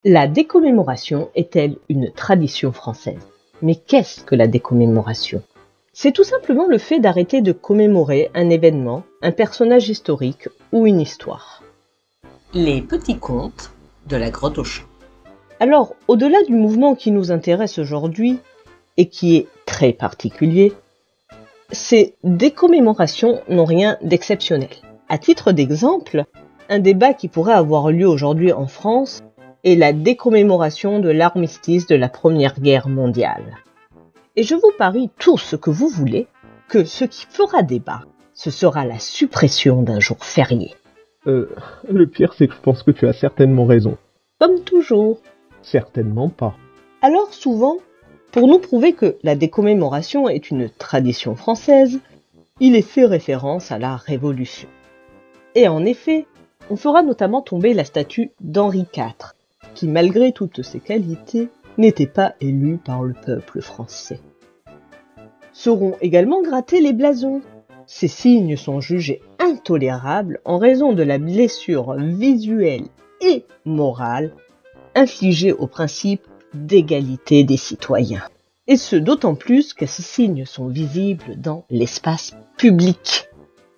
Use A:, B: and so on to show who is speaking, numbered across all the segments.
A: La décommémoration est-elle une tradition française? Mais qu'est-ce que la décommémoration? C'est tout simplement le fait d'arrêter de commémorer un événement, un personnage historique ou une histoire.
B: Les petits contes de la grotte aux chats.
A: Alors, au-delà du mouvement qui nous intéresse aujourd'hui, et qui est très particulier, ces décommémorations n'ont rien d'exceptionnel. À titre d'exemple, un débat qui pourrait avoir lieu aujourd'hui en France est la décommémoration de l'armistice de la Première Guerre mondiale. Et je vous parie tout ce que vous voulez que ce qui fera débat, ce sera la suppression d'un jour férié.
C: Le pire, c'est que je pense que tu as certainement raison.
A: Comme toujours.
C: Certainement pas.
A: Alors souvent, pour nous prouver que la décommémoration est une tradition française, il est fait référence à la Révolution. Et en effet, on fera notamment tomber la statue d'Henri IV, qui malgré toutes ses qualités, n'était pas élu par le peuple français. Seront également grattés les blasons. Ces signes sont jugés intolérables en raison de la blessure visuelle et morale infligée au principe d'égalité des citoyens. Et ce d'autant plus que ces signes sont visibles dans l'espace public.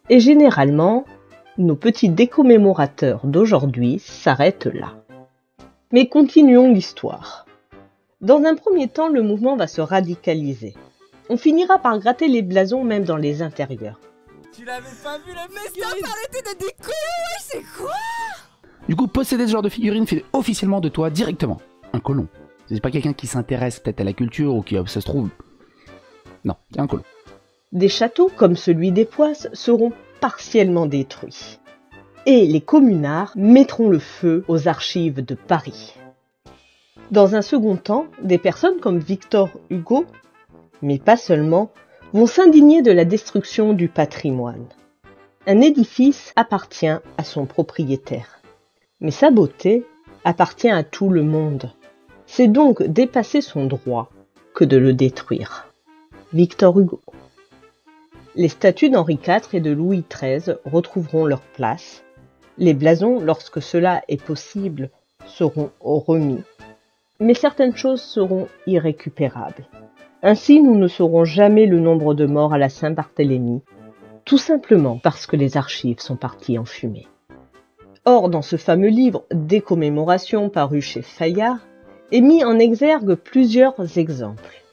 A: Et généralement, nos petits décommémorateurs d'aujourd'hui s'arrêtent là. Mais continuons l'histoire. Dans un premier temps, le mouvement va se radicaliser. On finira par gratter les blasons même dans les intérieurs.
D: Tu l'avais pas vu le mec? Mais stop, arrêtez de déconner, ouais, c'est quoi?
E: Du coup, posséder ce genre de figurine fait officiellement de toi directement un colon. C'est pas quelqu'un qui s'intéresse peut-être à la culture ou qui, ça se trouve... Non, c'est un colon.
A: Des châteaux comme celui des Poisses seront partiellement détruits. Et les communards mettront le feu aux archives de Paris. Dans un second temps, des personnes comme Victor Hugo, mais pas seulement, vont s'indigner de la destruction du patrimoine. Un édifice appartient à son propriétaire, mais sa beauté appartient à tout le monde. C'est donc dépasser son droit que de le détruire. Victor Hugo. Les statues d'Henri IV et de Louis XIII retrouveront leur place. Les blasons, lorsque cela est possible, seront remis. Mais certaines choses seront irrécupérables. Ainsi, nous ne saurons jamais le nombre de morts à la Saint-Barthélemy, tout simplement parce que les archives sont parties en fumée. Or, dans ce fameux livre « Décommémoration » paru chez Fayard, est mis en exergue plusieurs exemples.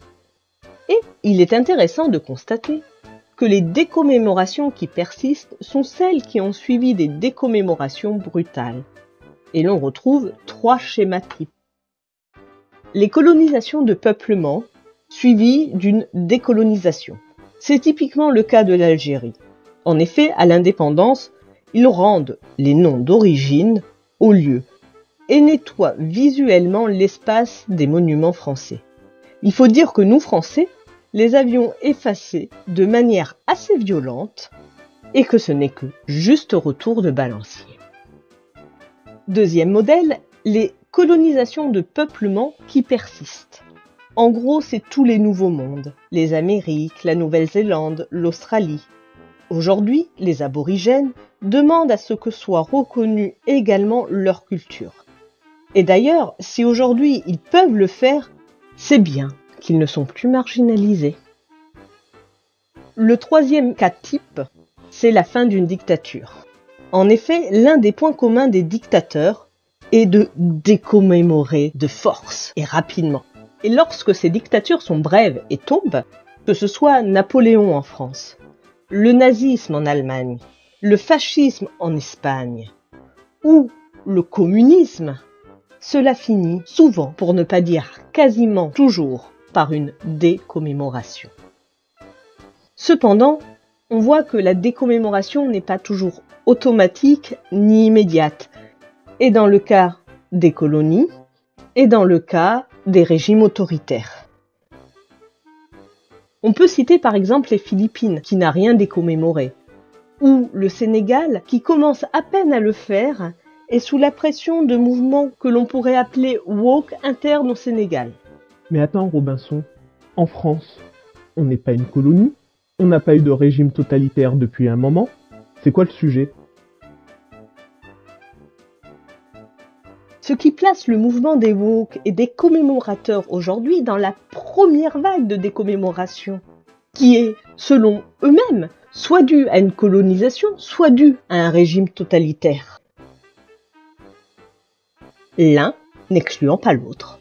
A: Et il est intéressant de constater que les décommémorations qui persistent sont celles qui ont suivi des décommémorations brutales. Et l'on retrouve 3 schémas types. Les colonisations de peuplement, suivies d'une décolonisation. C'est typiquement le cas de l'Algérie. En effet, à l'indépendance, ils rendent les noms d'origine aux lieux et nettoient visuellement l'espace des monuments français. Il faut dire que nous, Français, les avions effacés de manière assez violente et que ce n'est que juste retour de balancier. Deuxième modèle, les colonisations de peuplement qui persistent. En gros, c'est tous les nouveaux mondes, les Amériques, la Nouvelle-Zélande, l'Australie. Aujourd'hui, les aborigènes demandent à ce que soit reconnue également leur culture. Et d'ailleurs, si aujourd'hui ils peuvent le faire, c'est bien qu'ils ne sont plus marginalisés. Le troisième cas type, c'est la fin d'une dictature. En effet, l'un des points communs des dictateurs est de décommémorer de force et rapidement. Et lorsque ces dictatures sont brèves et tombent, que ce soit Napoléon en France, le nazisme en Allemagne, le fascisme en Espagne ou le communisme, cela finit souvent, pour ne pas dire quasiment toujours, par une décommémoration. Cependant, on voit que la décommémoration n'est pas toujours automatique ni immédiate, et dans le cas des colonies, et dans le cas des régimes autoritaires. On peut citer par exemple les Philippines, qui n'a rien décommémoré, ou le Sénégal, qui commence à peine à le faire, et sous la pression de mouvements que l'on pourrait appeler woke internes au Sénégal.
C: Mais attends, Robinson, en France, on n'est pas une colonie? On n'a pas eu de régime totalitaire depuis un moment? C'est quoi le sujet?
A: Ce qui place le mouvement des woke et des commémorateurs aujourd'hui dans la première vague de décommémoration, qui est, selon eux-mêmes, soit due à une colonisation, soit due à un régime totalitaire. L'un n'excluant pas l'autre.